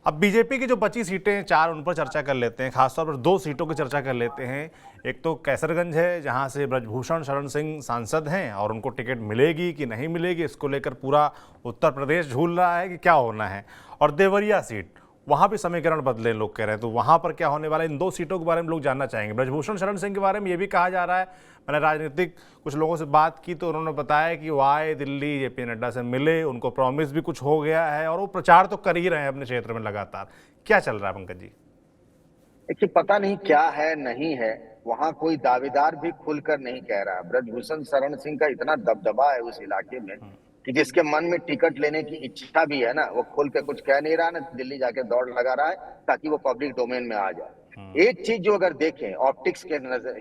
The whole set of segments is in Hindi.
अब बीजेपी की जो बची सीटें हैं 4, उन पर चर्चा कर लेते हैं। खासतौर पर 2 सीटों की चर्चा कर लेते हैं। एक तो कैसरगंज है, जहां से ब्रजभूषण शरण सिंह सांसद हैं और उनको टिकट मिलेगी कि नहीं मिलेगी, इसको लेकर पूरा उत्तर प्रदेश झूल रहा है कि क्या होना है। और देवरिया सीट, वहां भी समीकरण बदले लोग कह रहे हैं, तो वहां पर क्या होने वाला है, इन 2 सीटों के बारे में लोग जानना चाहेंगे। ब्रजभूषण शरण सिंह के बारे में ये भी कहा जा रहा है, मैंने राजनीतिक कुछ लोगों से बात की तो उन्होंने बताया कि वो आए दिल्ली, जेपी नड्डा से मिले, उनको प्रॉमिस भी कुछ हो गया है और वो प्रचार तो कर ही रहे हैं अपने क्षेत्र में लगातार। क्या चल रहा है पंकज जी? देखिए, पता नहीं क्या है नहीं है। वहां कोई दावेदार भी खुलकर नहीं कह रहा। ब्रजभूषण शरण सिंह का इतना दबदबा है उस इलाके में कि जिसके मन में टिकट लेने की इच्छा भी है ना, वो खुल के कुछ कह नहीं रहा ना, दिल्ली जाके दौड़ लगा रहा है ताकि वो पब्लिक डोमेन में आ जाए। एक चीज जो अगर देखें ऑप्टिक्स के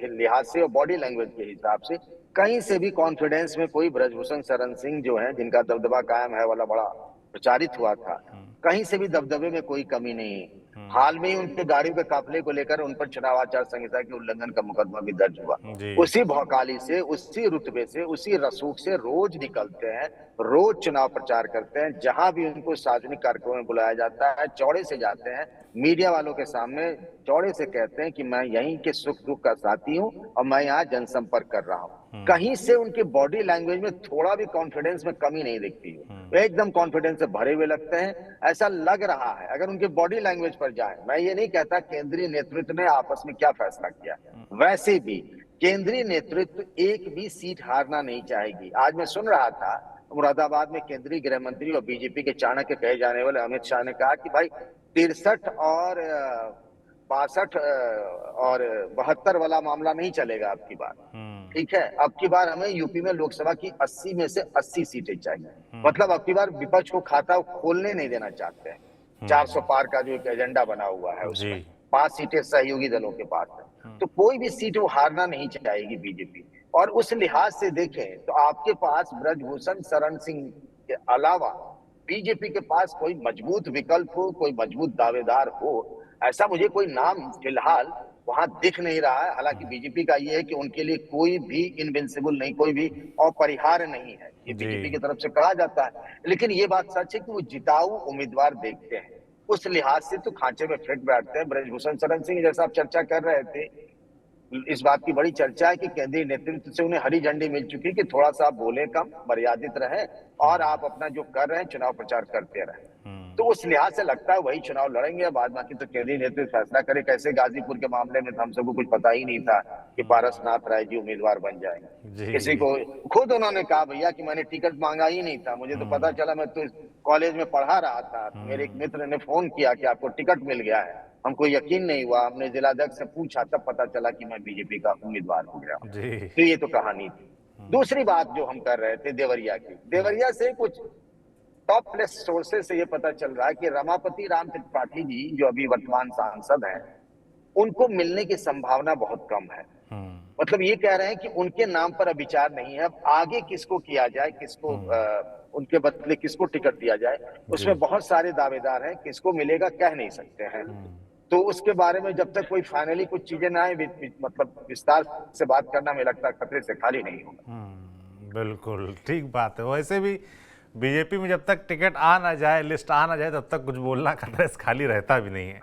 लिहाज से और बॉडी लैंग्वेज के हिसाब से, कहीं से भी कॉन्फिडेंस में कोई ब्रजभूषण शरण सिंह जो है, जिनका दबदबा कायम है वाला बड़ा प्रचारित हुआ था, कहीं से भी दबदबे में कोई कमी नहीं है। हाल में ही उनके गाड़ियों के काफिले को लेकर उन पर चुनाव आचार संहिता के उल्लंघन का मुकदमा भी दर्ज हुआ। जी। उसी भौकाली से, उसी रुतबे से, उसी रसूख से रोज निकलते हैं, रोज चुनाव प्रचार करते हैं। जहां भी उनको सार्वजनिक कार्यक्रमों में बुलाया जाता है, चौड़े से जाते हैं, मीडिया वालों के सामने चौड़े से कहते हैं कि मैं यहीं के सुख दुख का साथी हूं और मैं यहाँ जनसंपर्क कर रहा हूं। कहीं से उनके बॉडी लैंग्वेज में थोड़ा भी कॉन्फिडेंस में कमी नहीं दिखती है। वो एकदम कॉन्फिडेंस से भरे हुए लगते हैं, ऐसा लग रहा है। अगर उनके बॉडी लैंग्वेज पर जाए, मैं ये नहीं कहता केंद्रीय नेतृत्व ने आपस में क्या फैसला किया, वैसे भी केंद्रीय नेतृत्व एक भी सीट हारना नहीं चाहेगी। आज मैं सुन रहा था, मुरादाबाद में केंद्रीय गृह मंत्री और बीजेपी के चाणक्य कहे जाने वाले अमित शाह ने कहा कि भाई 63 और 62 और 72 वाला मामला नहीं चलेगा अब की बार। ठीक है, अब की बार हमें यूपी में लोकसभा की 80 में से 80 सीटें चाहिए। मतलब अब की बार विपक्ष को खाता खोलने नहीं देना चाहते हैं। 400 पार का जो एक एजेंडा बना हुआ है, जी। उसमें 5 सीटें सहयोगी दलों के पास है। तो कोई भी सीट वो हारना नहीं चाहेगी बीजेपी। और उस लिहाज से देखें तो आपके पास ब्रजभूषण शरण सिंह के अलावा बीजेपी के पास कोई मजबूत विकल्प हो, कोई मजबूत दावेदार हो, ऐसा मुझे कोई नाम फिलहाल वहां दिख नहीं रहा है। हालांकि बीजेपी का ये है कि उनके लिए कोई भी इनविंसिबल नहीं, कोई भी अपरिहार्य नहीं है, ये जी। बीजेपी की तरफ से कहा जाता है। लेकिन ये बात सच है कि वो जिताऊ उम्मीदवार देखते हैं। उस लिहाज से तो खांचे में फिट बैठते हैं। ब्रजभूषण शरण सिंह जैसा आप चर्चा कर रहे थे, इस बात की बड़ी चर्चा है कि केंद्रीय नेतृत्व से उन्हें हरी झंडी मिल चुकी है कि थोड़ा सा आप बोले कम, मर्यादित रहे और आप अपना जो कर रहे हैं चुनाव प्रचार करते रहे। तो उस लिहाज से लगता है वही चुनाव लड़ेंगे। बाद बाकी तो केंद्रीय नेतृत्व फैसला करे। कैसे गाजीपुर के मामले में तो हम सबको कुछ पता ही नहीं था कि पारसनाथ राय जी उम्मीदवार बन जाएंगे। किसी जी। को खुद उन्होंने कहा भैया कि मैंने टिकट मांगा ही नहीं था, मुझे तो पता चला, मैं तो कॉलेज में पढ़ा रहा था, मेरे एक मित्र ने फोन किया कि आपको टिकट मिल गया है। हमको यकीन नहीं हुआ, हमने जिलाध्यक्ष से पूछा, तब पता चला कि मैं बीजेपी का उम्मीदवार हो गया। जी। तो ये तो कहानी थी। दूसरी बात जो हम कर रहे थे देवरिया की, देवरिया से कुछ टॉप प्लेस सोर्सेज से ये पता चल रहा है कि रमापति राम त्रिपाठी जी जो अभी वर्तमान सांसद हैं, उनको मिलने की संभावना बहुत कम है। मतलब ये कह रहे हैं कि उनके नाम पर अब विचार नहीं है। अब आगे किसको किया जाए, किसको उनके बदले किसको टिकट दिया जाए, जी। उसमें बहुत सारे दावेदार हैं, किसको मिलेगा कह नहीं सकते हैं। तो उसके बारे में जब तक कोई फाइनली कुछ चीजें ना आए, मतलब विस्तार से बात करना मुझे लगता है खतरे से खाली नहीं होगा। बिल्कुल ठीक बात है। वैसे भी बीजेपी में जब तक टिकट आ ना जाए, लिस्ट आ ना जाए, तब तक कुछ बोलना खतरे से खाली रहता भी नहीं है।